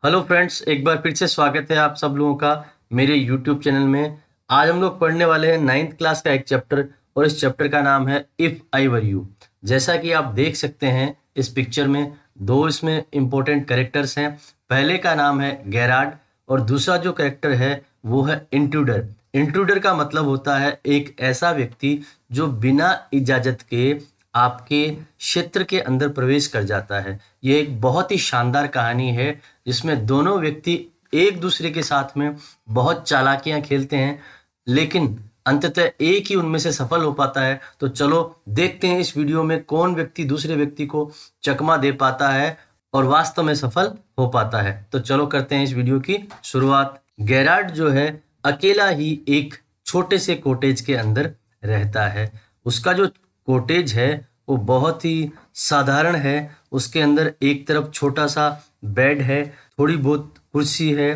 Hello friends, एक बार फिर से स्वागत है आप सब लोगों का मेरे यूट्यूब चैनल में। आज हम लोग पढ़ने वाले हैं 9th क्लास का एक चैप्टर और इस चैप्टर का नाम है इफ़ आई वर यू। जैसा कि आप देख सकते हैं इस पिक्चर में दो इसमें इम्पोर्टेंट कैरेक्टर्स हैं। पहले का नाम है गेरार्ड और दूसरा जो कैरेक्टर है वो है इंट्रूडर। इंट्रूडर का मतलब होता है एक ऐसा व्यक्ति जो बिना इजाज़त के आपके क्षेत्र के अंदर प्रवेश कर जाता है। ये एक बहुत ही शानदार कहानी है जिसमें दोनों व्यक्ति एक दूसरे के साथ में बहुत चालाकियां खेलते हैं, लेकिन अंततः एक ही उनमें से सफल हो पाता है। तो चलो देखते हैं इस वीडियो में कौन व्यक्ति दूसरे व्यक्ति को चकमा दे पाता है और वास्तव में सफल हो पाता है। तो चलो करते हैं इस वीडियो की शुरुआत। गेरार्ड जो है अकेला ही एक छोटे से कॉटेज के अंदर रहता है। उसका जो कॉटेज है वो बहुत ही साधारण है। उसके अंदर एक तरफ छोटा सा बेड है, थोड़ी बहुत कुर्सी है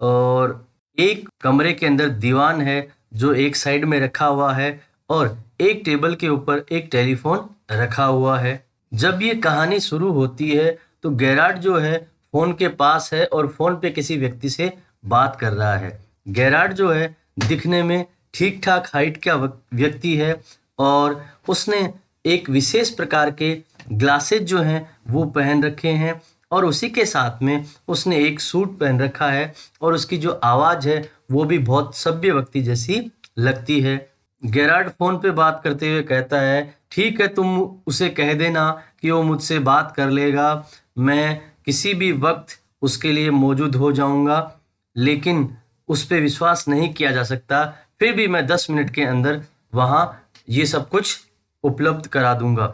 और एक कमरे के अंदर दीवान है जो एक साइड में रखा हुआ है और एक टेबल के ऊपर एक टेलीफोन रखा हुआ है। जब ये कहानी शुरू होती है तो गेरार्ड जो है फोन के पास है और फोन पे किसी व्यक्ति से बात कर रहा है। गेरार्ड जो है दिखने में ठीक ठाक हाइट का व्यक्ति है और उसने एक विशेष प्रकार के ग्लासेस जो हैं वो पहन रखे हैं और उसी के साथ में उसने एक सूट पहन रखा है और उसकी जो आवाज़ है वो भी बहुत सभ्य व्यक्ति जैसी लगती है। गेरार्ड फोन पे बात करते हुए कहता है, ठीक है, तुम उसे कह देना कि वो मुझसे बात कर लेगा, मैं किसी भी वक्त उसके लिए मौजूद हो जाऊंगा, लेकिन उस पर विश्वास नहीं किया जा सकता। फिर भी मैं 10 मिनट के अंदर वहाँ ये सब कुछ उपलब्ध करा दूंगा।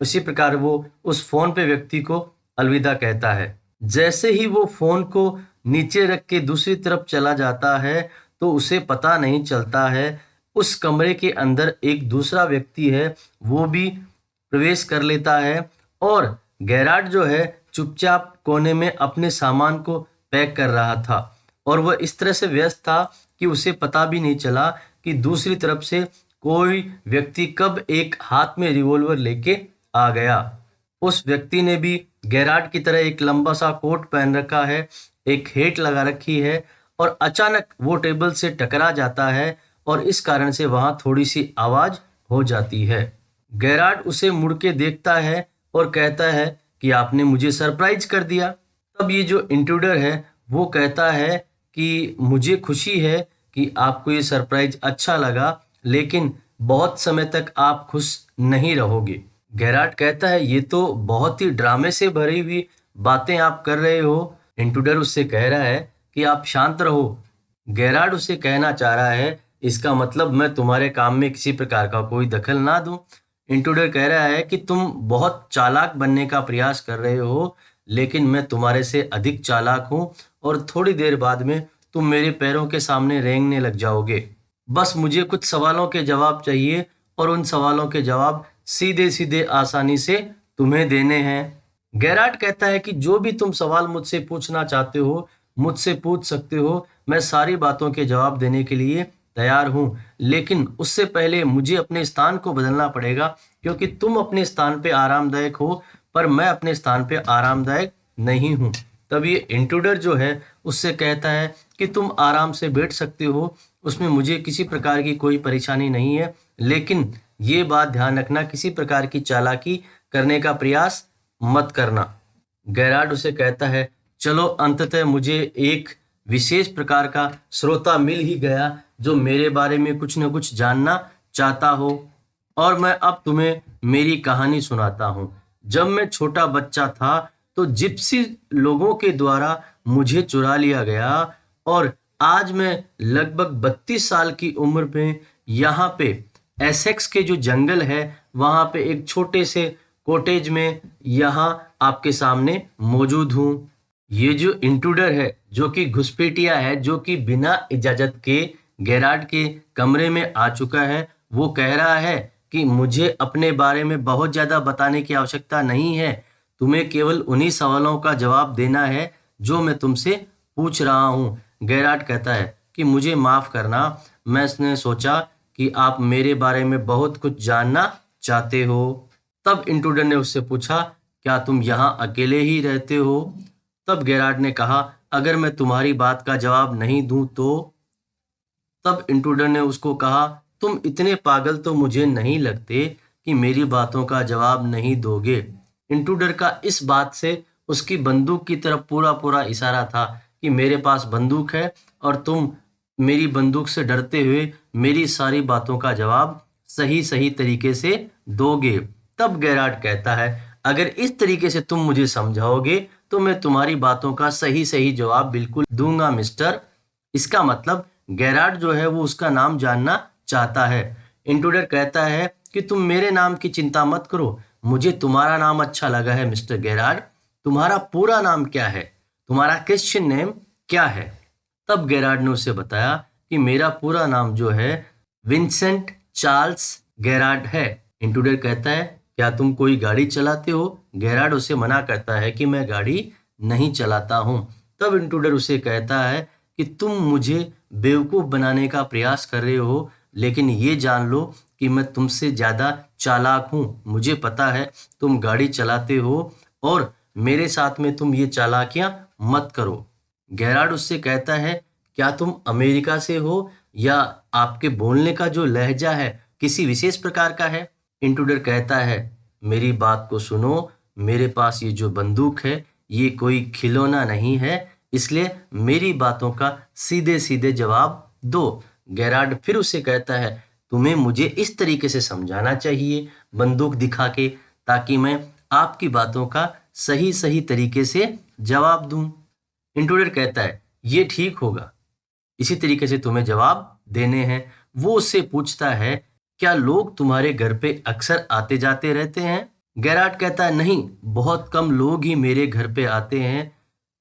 उसी प्रकार वो उस फोन पे व्यक्ति को अलविदा कहता है। जैसे ही वो फोन को नीचे रख के दूसरी तरफ चला जाता है तो उसे पता नहीं चलता है उस कमरे के अंदर एक दूसरा व्यक्ति है वो भी प्रवेश कर लेता है और गेरार्ड जो है चुपचाप कोने में अपने सामान को पैक कर रहा था और वह इस तरह से व्यस्त था कि उसे पता भी नहीं चला कि दूसरी तरफ से कोई व्यक्ति कब एक हाथ में रिवॉल्वर लेके आ गया। उस व्यक्ति ने भी गेरार्ड की तरह एक लंबा सा कोट पहन रखा है, एक हेट लगा रखी है और अचानक वो टेबल से टकरा जाता है और इस कारण से वहां थोड़ी सी आवाज हो जाती है। गेरार्ड उसे मुड़ के देखता है और कहता है कि आपने मुझे सरप्राइज कर दिया। तब ये जो इंट्रूडर है वो कहता है कि मुझे खुशी है कि आपको ये सरप्राइज अच्छा लगा, लेकिन बहुत समय तक आप खुश नहीं रहोगे। गेरार्ड कहता है, ये तो बहुत ही ड्रामे से भरी हुई बातें आप कर रहे हो। इंट्रूडर उससे कह रहा है कि आप शांत रहो। गेरार्ड उसे कहना चाह रहा है, इसका मतलब मैं तुम्हारे काम में किसी प्रकार का कोई दखल ना दूं। इंट्रूडर कह रहा है कि तुम बहुत चालाक बनने का प्रयास कर रहे हो, लेकिन मैं तुम्हारे से अधिक चालाक हूं और थोड़ी देर बाद में तुम मेरे पैरों के सामने रेंगने लग जाओगे। बस मुझे कुछ सवालों के जवाब चाहिए और उन सवालों के जवाब सीधे सीधे आसानी से तुम्हें देने हैं। गेरार्ड कहता है कि जो भी तुम सवाल मुझसे पूछना चाहते हो मुझसे पूछ सकते हो, मैं सारी बातों के जवाब देने के लिए तैयार हूं, लेकिन उससे पहले मुझे अपने स्थान को बदलना पड़ेगा क्योंकि तुम अपने स्थान पे आरामदायक हो पर मैं अपने स्थान पे आरामदायक नहीं हूं। तब ये इंट्रूडर जो है उससे कहता है कि तुम आराम से बैठ सकते हो, उसमें मुझे किसी प्रकार की कोई परेशानी नहीं है, लेकिन ये बात ध्यान रखना किसी प्रकार की चालाकी करने का प्रयास मत करना। गेरार्ड उसे कहता है, चलो अंततः मुझे एक विशेष प्रकार का श्रोता मिल ही गया जो मेरे बारे में कुछ न कुछ जानना चाहता हो और मैं अब तुम्हें मेरी कहानी सुनाता हूँ। जब मैं छोटा बच्चा था तो जिप्सी लोगों के द्वारा मुझे चुरा लिया गया और आज मैं लगभग 32 साल की उम्र में यहाँ पे एसेक्स के जो जंगल है वहाँ पे एक छोटे से कॉटेज में यहाँ आपके सामने मौजूद हूँ। ये जो इंट्रूडर है जो कि घुसपैठिया है, जो कि बिना इजाजत के गेरार्ड के कमरे में आ चुका है, वो कह रहा है कि मुझे अपने बारे में बहुत ज्यादा बताने की आवश्यकता नहीं है, तुम्हें केवल उन्हीं सवालों का जवाब देना है जो मैं तुमसे पूछ रहा हूँ। गेरार्ड कहता है कि मुझे माफ करना, मैंने सोचा कि आप मेरे बारे में बहुत कुछ जानना चाहते हो। तब इंट्रूडर ने उससे पूछा, क्या तुम यहाँ अकेले ही रहते हो? तब गेरार्ड ने कहा, अगर मैं तुम्हारी बात का जवाब नहीं दूं तो? तब इंट्रूडर ने उसको कहा, तुम इतने पागल तो मुझे नहीं लगते कि मेरी बातों का जवाब नहीं दोगे। इंट्रूडर का इस बात से उसकी बंदूक की तरफ पूरा पूरा इशारा था कि मेरे पास बंदूक है और तुम मेरी बंदूक से डरते हुए मेरी सारी बातों का जवाब सही सही तरीके से दोगे। तब गेरार्ड कहता है, अगर इस तरीके से तुम मुझे समझाओगे तो मैं तुम्हारी बातों का सही सही जवाब बिल्कुल दूंगा मिस्टर। इसका मतलब गेरार्ड जो है वो उसका नाम जानना चाहता है। इंट्रूडर कहता है कि तुम मेरे नाम की चिंता मत करो, मुझे तुम्हारा नाम अच्छा लगा है मिस्टर गेरार्ड। तुम्हारा पूरा नाम क्या है? तुम्हारा क्रिश्चियन नेम क्या है? तब गेरार्ड ने उसे बताया कि मेरा पूरा नाम जो है विंसेंट चार्ल्स गेरार्ड है। इंट्रूडर कहता है, क्या तुम कोई गाड़ी चलाते हो? गेरार्ड उसे मना करता है कि मैं गाड़ी नहीं चलाता हूँ। तब इंट्रूडर उसे कहता है कि तुम मुझे बेवकूफ़ बनाने का प्रयास कर रहे हो, लेकिन ये जान लो कि मैं तुमसे ज़्यादा चालाक हूँ। मुझे पता है तुम गाड़ी चलाते हो और मेरे साथ में तुम ये चालाकियाँ मत करो। गेरार्ड उससे कहता है, क्या तुम अमेरिका से हो या आपके बोलने का जो लहजा है किसी विशेष प्रकार का है? इंट्रूडर कहता है, मेरी बात को सुनो, मेरे पास ये जो बंदूक है ये कोई खिलौना नहीं है, इसलिए मेरी बातों का सीधे सीधे जवाब दो। गेरार्ड फिर उसे कहता है, तुम्हें मुझे इस तरीके से समझाना चाहिए बंदूक दिखा के, ताकि मैं आपकी बातों का सही सही तरीके से जवाब दूं। इंट्रूडर कहता है, ये ठीक होगा, इसी तरीके से तुम्हें जवाब देने हैं। वो उससे पूछता है, क्या लोग तुम्हारे घर पे अक्सर आते जाते रहते हैं? गेरार्ड कहता है, नहीं, बहुत कम लोग ही मेरे घर पे आते हैं।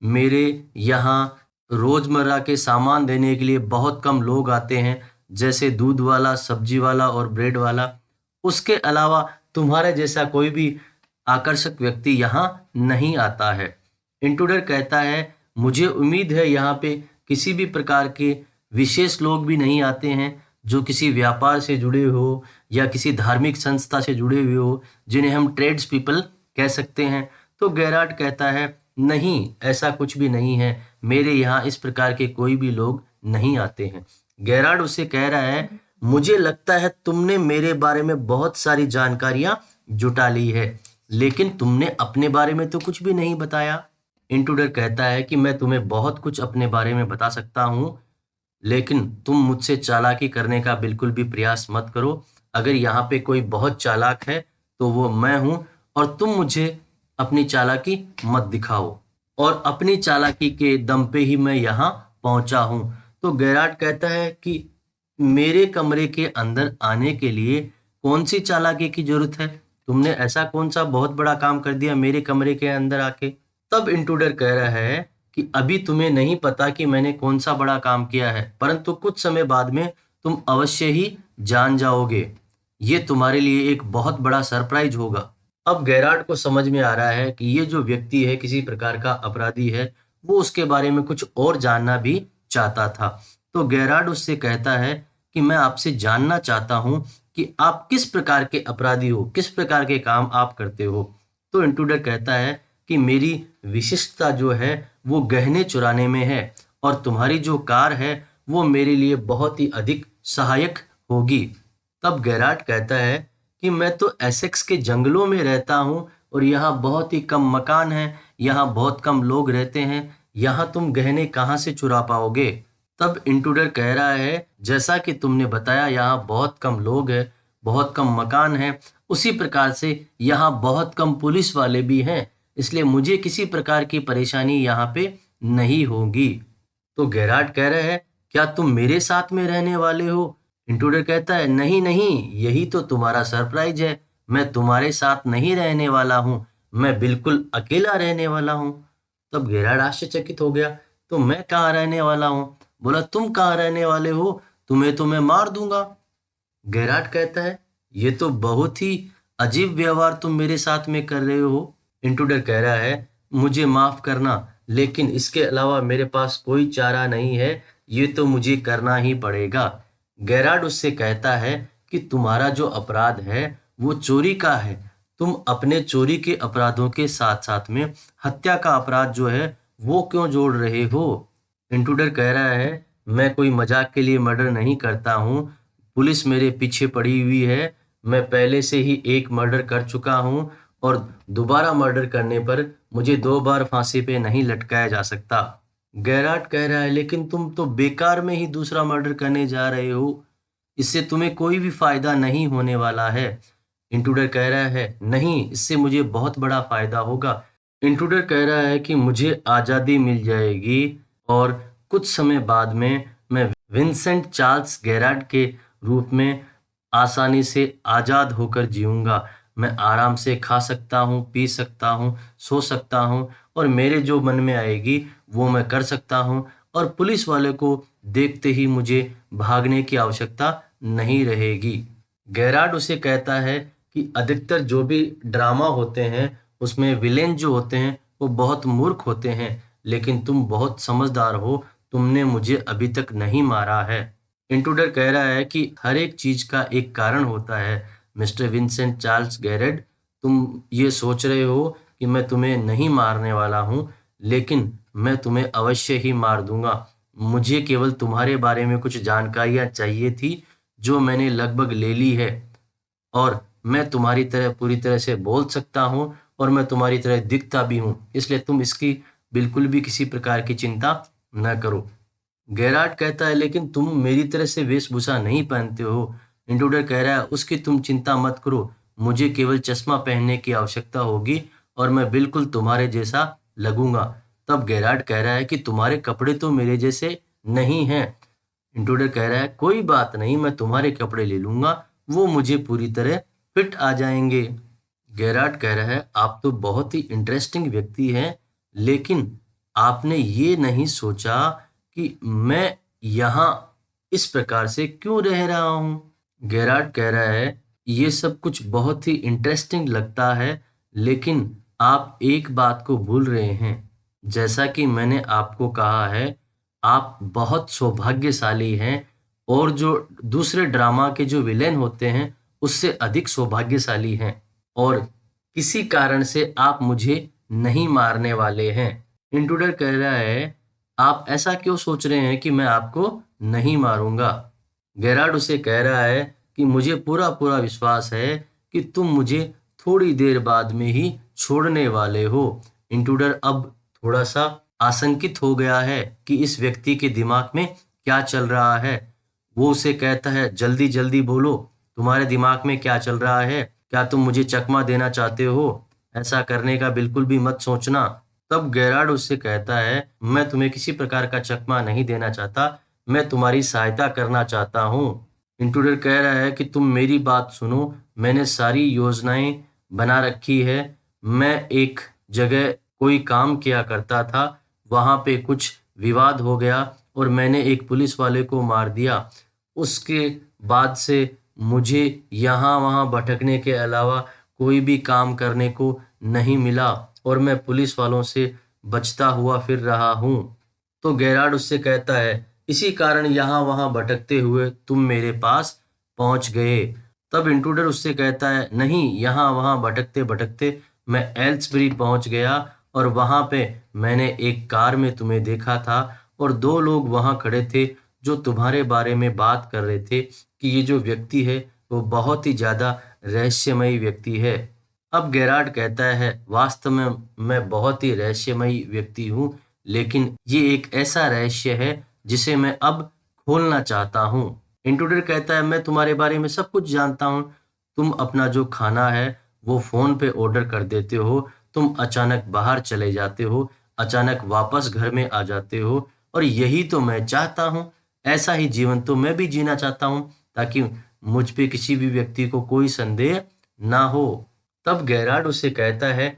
मेरे यहाँ रोजमर्रा के सामान देने के लिए बहुत कम लोग आते हैं, जैसे दूध वाला, सब्जी वाला और ब्रेड वाला। उसके अलावा तुम्हारे जैसा कोई भी आकर्षक व्यक्ति यहाँ नहीं आता है। इंट्रूडर कहता है, मुझे उम्मीद है यहाँ पे किसी भी प्रकार के विशेष लोग भी नहीं आते हैं जो किसी व्यापार से जुड़े हो या किसी धार्मिक संस्था से जुड़े हुए हो, जिन्हें हम ट्रेड्स पीपल कह सकते हैं। तो गेरार्ड कहता है, नहीं, ऐसा कुछ भी नहीं है, मेरे यहाँ इस प्रकार के कोई भी लोग नहीं आते हैं। गेरार्ड उसे कह रहा है, मुझे लगता है तुमने मेरे बारे में बहुत सारी जानकारियां जुटा ली है, लेकिन तुमने अपने बारे में तो कुछ भी नहीं बताया। इंट्रूडर कहता है कि मैं तुम्हें बहुत कुछ अपने बारे में बता सकता हूँ, लेकिन तुम मुझसे चालाकी करने का बिल्कुल भी प्रयास मत करो। अगर यहाँ पे कोई बहुत चालाक है तो वो मैं हूँ, और तुम मुझे अपनी चालाकी मत दिखाओ, और अपनी चालाकी के दम पे ही मैं यहाँ पहुँचा हूँ। तो गेरार्ड कहता है कि मेरे कमरे के अंदर आने के लिए कौन सी चालाकी की जरूरत है? तुमने ऐसा कौन सा बहुत बड़ा काम कर दिया मेरे कमरे के अंदर आके? तब इंट्रूडर कह रहा है कि अभी तुम्हें नहीं पता कि मैंने कौन सा बड़ा काम किया है, परंतु कुछ समय बाद में तुम अवश्य ही जान जाओगे। ये तुम्हारे लिए एक बहुत बड़ा सरप्राइज होगा। अब गेरार्ड को समझ में आ रहा है कि ये जो व्यक्ति है किसी प्रकार का अपराधी है, वो उसके बारे में कुछ और जानना भी चाहता था। तो गेरार्ड उससे कहता है कि मैं आपसे जानना चाहता हूँ कि आप किस प्रकार के अपराधी हो, किस प्रकार के काम आप करते हो। तो इंट्रूडर कहता है कि मेरी विशिष्टता जो है वो गहने चुराने में है, और तुम्हारी जो कार है वो मेरे लिए बहुत ही अधिक सहायक होगी। तब गेरार्ड कहता है कि मैं तो एसेक्स के जंगलों में रहता हूँ और यहाँ बहुत ही कम मकान हैं, यहाँ बहुत कम लोग रहते हैं, यहाँ तुम गहने कहाँ से चुरा पाओगे? तब इंट्रूडर कह रहा है, जैसा कि तुमने बताया यहाँ बहुत कम लोग हैं, बहुत कम मकान हैं, उसी प्रकार से यहाँ बहुत कम पुलिस वाले भी हैं, इसलिए मुझे किसी प्रकार की परेशानी यहाँ पे नहीं होगी। तो गेरार्ड कह रहा है, क्या तुम मेरे साथ में रहने वाले हो? इंट्रूडर कहता है, नहीं नहीं, यही तो तुम्हारा सरप्राइज है, मैं तुम्हारे साथ नहीं रहने वाला हूँ, मैं बिल्कुल अकेला रहने वाला हूँ। तब गेरार्ड आश्चर्यचकित हो गया, तो मैं कहाँ रहने वाला हूँ? बोला, तुम कहाँ रहने वाले हो? तुम्हें तो मैं मार दूंगा। गेरार्ड कहता है, ये तो बहुत ही अजीब व्यवहार तुम मेरे साथ में कर रहे हो। इंट्रूडर कह रहा है, मुझे माफ करना, लेकिन इसके अलावा मेरे पास कोई चारा नहीं है, ये तो मुझे करना ही पड़ेगा। गेरार्ड उससे कहता है कि तुम्हारा जो अपराध है वो चोरी का है, तुम अपने चोरी के अपराधों के साथ साथ में हत्या का अपराध जो है वो क्यों जोड़ रहे हो? इंट्रूडर कह रहा है, मैं कोई मजाक के लिए मर्डर नहीं करता हूँ। पुलिस मेरे पीछे पड़ी हुई है। मैं पहले से ही एक मर्डर कर चुका हूँ और दोबारा मर्डर करने पर मुझे 2 बार फांसी पे नहीं लटकाया जा सकता। गैराट कह रहा है, लेकिन तुम तो बेकार में ही दूसरा मर्डर करने जा रहे हो। इससे तुम्हें कोई भी फायदा नहीं होने वाला है। इंट्रूडर कह रहा है, नहीं, इससे मुझे बहुत बड़ा फायदा होगा। इंट्रूडर कह रहा है कि मुझे आज़ादी मिल जाएगी और कुछ समय बाद में मैं विंसेंट चार्ल्स गैराट के रूप में आसानी से आज़ाद होकर जीऊँगा। मैं आराम से खा सकता हूँ, पी सकता हूँ, सो सकता हूँ और मेरे जो मन में आएगी वो मैं कर सकता हूँ और पुलिस वाले को देखते ही मुझे भागने की आवश्यकता नहीं रहेगी। गैराट उसे कहता है कि अधिकतर जो भी ड्रामा होते हैं उसमें विलेन जो होते हैं वो बहुत मूर्ख होते हैं, लेकिन तुम बहुत समझदार हो, तुमने मुझे अभी तक नहीं मारा है। इंट्रूडर कह रहा है कि हर एक चीज का एक कारण होता है। मिस्टर विंसेंट चार्ल्स गैरेट, तुम ये सोच रहे हो कि मैं तुम्हें नहीं मारने वाला हूँ, लेकिन मैं तुम्हें अवश्य ही मार दूंगा। मुझे केवल तुम्हारे बारे में कुछ जानकारियां चाहिए थी जो मैंने लगभग ले ली है और मैं तुम्हारी तरह पूरी तरह से बोल सकता हूँ और मैं तुम्हारी तरह दिखता भी हूँ, इसलिए तुम इसकी बिल्कुल भी किसी प्रकार की चिंता न करो। गैराट कहता है, लेकिन तुम मेरी तरह से वेशभूषा नहीं पहनते हो। इंट्रूडर कह रहा है, उसकी तुम चिंता मत करो, मुझे केवल चश्मा पहनने की आवश्यकता होगी और मैं बिल्कुल तुम्हारे जैसा लगूंगा। तब गैराट कह रहा है कि तुम्हारे कपड़े तो मेरे जैसे नहीं हैं। इंट्रूडर कह रहा है, कोई बात नहीं, मैं तुम्हारे कपड़े ले लूंगा, वो मुझे पूरी तरह फिट आ जाएंगे। गैराट कह रहा है, आप तो बहुत ही इंटरेस्टिंग व्यक्ति हैं, लेकिन आपने ये नहीं सोचा कि मैं यहाँ इस प्रकार से क्यों रह रहा हूँ। गैराट कह रहा है, ये सब कुछ बहुत ही इंटरेस्टिंग लगता है, लेकिन आप एक बात को भूल रहे हैं। जैसा कि मैंने आपको कहा है, आप बहुत सौभाग्यशाली हैं और जो दूसरे ड्रामा के जो विलेन होते हैं उससे अधिक सौभाग्यशाली हैं और किसी कारण से आप मुझे नहीं मारने वाले हैं। इंट्रूडर कह रहा है, आप ऐसा क्यों सोच रहे हैं कि मैं आपको नहीं मारूंगा। गैराड उसे कह रहा है कि मुझे पूरा पूरा विश्वास है कि तुम मुझे थोड़ी देर बाद में ही छोड़ने वाले हो। इंट्रूडर अब थोड़ा सा आशंकित हो गया है कि इस व्यक्ति के दिमाग में क्या चल रहा है। वो उसे कहता है, जल्दी जल्दी बोलो, तुम्हारे दिमाग में क्या चल रहा है? क्या तुम मुझे चकमा देना चाहते हो? ऐसा करने का बिल्कुल भी मत सोचना। तब गैराड उससे कहता है, मैं तुम्हें किसी प्रकार का चकमा नहीं देना चाहता, मैं तुम्हारी सहायता करना चाहता हूँ। इंट्रूडर कह रहा है कि तुम मेरी बात सुनो, मैंने सारी योजनाएं बना रखी है। मैं एक जगह कोई काम किया करता था, वहां पे कुछ विवाद हो गया और मैंने एक पुलिस वाले को मार दिया। उसके बाद से मुझे यहाँ वहाँ भटकने के अलावा कोई भी काम करने को नहीं मिला और मैं पुलिस वालों से बचता हुआ फिर रहा हूँ। तो गैराड उससे कहता है, इसी कारण यहाँ वहाँ भटकते हुए तुम मेरे पास पहुंच गए। तब इंट्रूडर उससे कहता है, नहीं, यहाँ वहाँ भटकते भटकते मैं एल्सबरी पहुंच गया और वहां पे मैंने एक कार में तुम्हें देखा था और 2 लोग वहां खड़े थे जो तुम्हारे बारे में बात कर रहे थे कि ये जो व्यक्ति है वो बहुत ही ज्यादा रहस्यमयी व्यक्ति है। अब गैराड कहता है, वास्तव में मैं बहुत ही रहस्यमयी व्यक्ति हूँ, लेकिन ये एक ऐसा रहस्य है जिसे मैं अब खोलना चाहता हूँ। इंट्रूडर कहता है, मैं तुम्हारे बारे में सब कुछ जानता हूँ। तुम अपना जो खाना है वो फोन पे ऑर्डर कर देते हो, तुम अचानक बाहर चले जाते हो, अचानक वापस घर में आ जाते हो और यही तो मैं चाहता हूँ। ऐसा ही जीवन तो मैं भी जीना चाहता हूँ ताकि मुझ पे किसी भी व्यक्ति को कोई संदेह ना हो। तब गैराड उसे कहता है,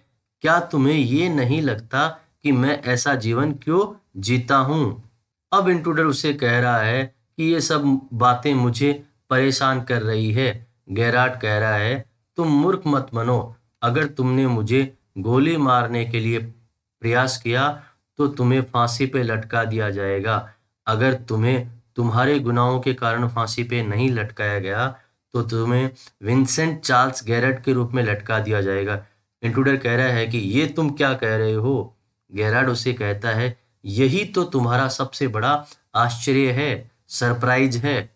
क्या तुम्हें ये नहीं लगता कि मैं ऐसा जीवन क्यों जीता हूँ? अब इंट्रूडर उसे कह रहा है कि ये सब बातें मुझे परेशान कर रही है। गैराड कह रहा है, तुम मूर्ख मत बनो। अगर तुमने मुझे गोली मारने के लिए प्रयास किया तो तुम्हें फांसी पे लटका दिया जाएगा। अगर तुम्हें तुम्हारे गुनाहों के कारण फांसी पे नहीं लटकाया गया तो तुम्हें विंसेंट चार्ल्स गैरेट के रूप में लटका दिया जाएगा। इंट्रूडर कह रहा है कि ये तुम क्या कह रहे हो? गैरार्ड उसे कहता है, यही तो तुम्हारा सबसे बड़ा आश्चर्य है, सरप्राइज है।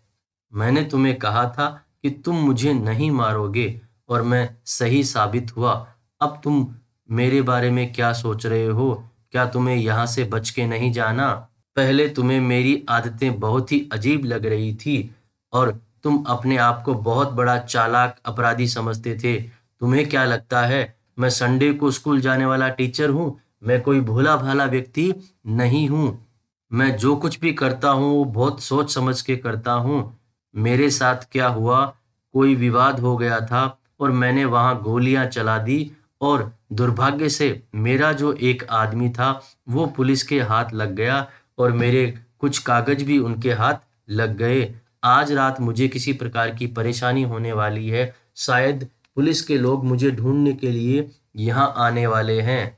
मैंने तुम्हें कहा था कि तुम मुझे नहीं मारोगे और मैं सही साबित हुआ। अब तुम मेरे बारे में क्या सोच रहे हो? क्या तुम्हें यहाँ से बच के नहीं जाना? पहले तुम्हें मेरी आदतें बहुत ही अजीब लग रही थी और तुम अपने आप को बहुत बड़ा चालाक अपराधी समझते थे। तुम्हें क्या लगता है मैं संडे को स्कूल जाने वाला टीचर हूँ? मैं कोई भोला भाला व्यक्ति नहीं हूँ। मैं जो कुछ भी करता हूँ वो बहुत सोच समझ के करता हूँ। मेरे साथ क्या हुआ, कोई विवाद हो गया था और मैंने वहां गोलियां चला दी और दुर्भाग्य से मेरा जो एक आदमी था वो पुलिस के हाथ लग गया और मेरे कुछ कागज भी उनके हाथ लग गए। आज रात मुझे किसी प्रकार की परेशानी होने वाली है। शायद पुलिस के लोग मुझे ढूंढने के लिए यहाँ आने वाले हैं।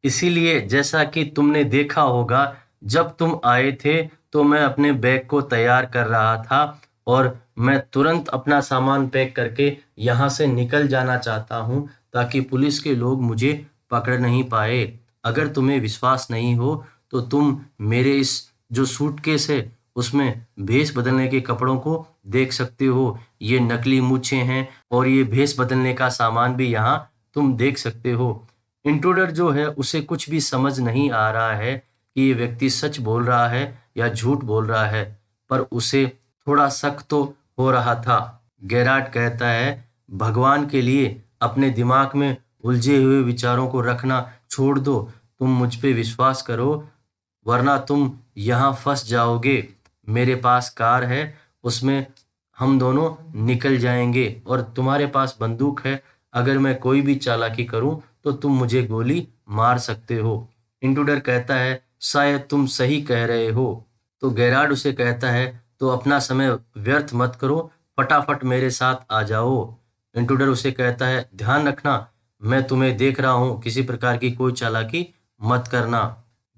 इसीलिए जैसा कि तुमने देखा होगा, जब तुम आए थे तो मैं अपने बैग को तैयार कर रहा था और मैं तुरंत अपना सामान पैक करके यहाँ से निकल जाना चाहता हूँ ताकि पुलिस के लोग मुझे पकड़ नहीं पाए। अगर तुम्हें विश्वास नहीं हो तो तुम मेरे इस जो सूटकेस है उसमें भेष बदलने के कपड़ों को देख सकते हो। ये नकली मूछें हैं और ये भेष बदलने का सामान भी यहाँ तुम देख सकते हो। इंट्रूडर जो है उसे कुछ भी समझ नहीं आ रहा है कि ये व्यक्ति सच बोल रहा है या झूठ बोल रहा है, पर उसे थोड़ा शक तो हो रहा था। गैरार्ड कहता है, भगवान के लिए अपने दिमाग में उलझे हुए विचारों को रखना छोड़ दो। तुम मुझ पे विश्वास करो वरना तुम यहाँ फंस जाओगे। मेरे पास कार है, उसमें हम दोनों निकल जाएंगे और तुम्हारे पास बंदूक है। अगर मैं कोई भी चालाकी करूं तो तुम मुझे गोली मार सकते हो। इंट्रूडर कहता है, शायद तुम सही कह रहे हो। तो गैरार्ड उसे कहता है, तो अपना समय व्यर्थ मत करो, फटाफट मेरे साथ आ जाओ। इंट्रूडर उसे कहता है, ध्यान रखना, मैं तुम्हें देख रहा हूँ, किसी प्रकार की कोई चालाकी मत करना।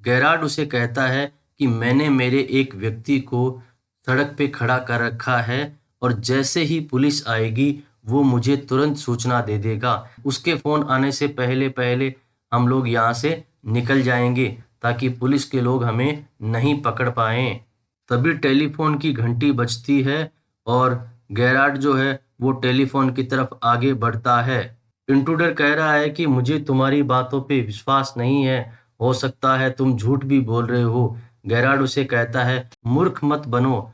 गैरार्ड उसे कहता है कि मैंने मेरे एक व्यक्ति को सड़क पे खड़ा कर रखा है और जैसे ही पुलिस आएगी वो मुझे तुरंत सूचना दे देगा। उसके फोन आने से पहले पहले हम लोग यहाँ से निकल जाएंगे ताकि पुलिस के लोग हमें नहीं पकड़ पाएं। तभी टेलीफोन की घंटी बजती है और गैरार्ड जो है वो टेलीफोन की तरफ आगे बढ़ता है। इंट्रूडर कह रहा है कि मुझे तुम्हारी बातों पे विश्वास नहीं है, हो सकता है तुम झूठ भी बोल रहे हो। गैरार्ड उसे कहता है, मूर्ख मत बनो,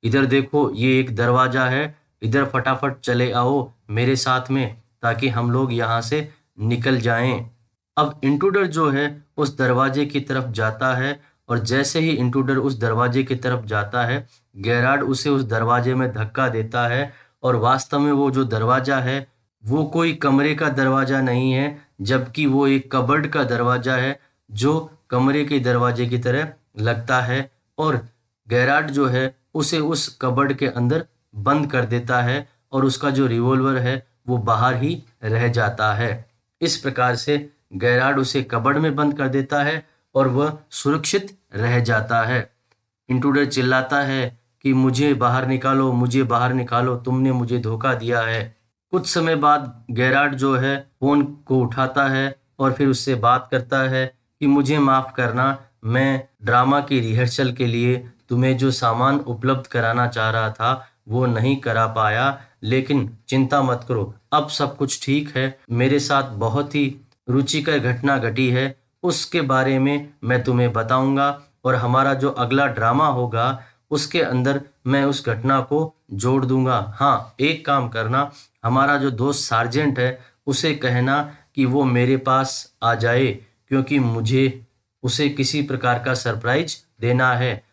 इधर देखो ये एक दरवाजा है, इधर फटाफट चले आओ मेरे साथ में ताकि हम लोग यहाँ से निकल जाएं। अब इंट्रूडर जो है उस दरवाजे की तरफ जाता है और जैसे ही इंट्रूडर उस दरवाजे की तरफ जाता है गैरार्ड उसे उस दरवाजे में धक्का देता है और वास्तव में वो जो दरवाजा है वो कोई कमरे का दरवाजा नहीं है, जबकि वो एक कबर्ड का दरवाजा है जो कमरे के दरवाजे की तरह लगता है और गैरार्ड जो है उसे उस कबर्ड के अंदर बंद कर देता है और उसका जो रिवॉल्वर है वो बाहर ही रह जाता है। इस प्रकार से गैरार्ड उसे कबर्ड में बंद कर देता है और वह सुरक्षित रह जाता है। इंट्रूडर चिल्लाता है कि मुझे बाहर निकालो, मुझे बाहर निकालो, तुमने मुझे धोखा दिया है। कुछ समय बाद गैरार्ड जो है फोन को उठाता है और फिर उससे बात करता है कि मुझे माफ करना, मैं ड्रामा की रिहर्सल के लिए तुम्हें जो सामान उपलब्ध कराना चाह रहा था वो नहीं करा पाया, लेकिन चिंता मत करो, अब सब कुछ ठीक है। मेरे साथ बहुत ही रुचिकर घटना घटी है, उसके बारे में मैं तुम्हें बताऊंगा और हमारा जो अगला ड्रामा होगा उसके अंदर मैं उस घटना को जोड़ दूंगा। हाँ, एक काम करना, हमारा जो दोस्त सार्जेंट है उसे कहना कि वो मेरे पास आ जाए क्योंकि मुझे उसे किसी प्रकार का सरप्राइज देना है।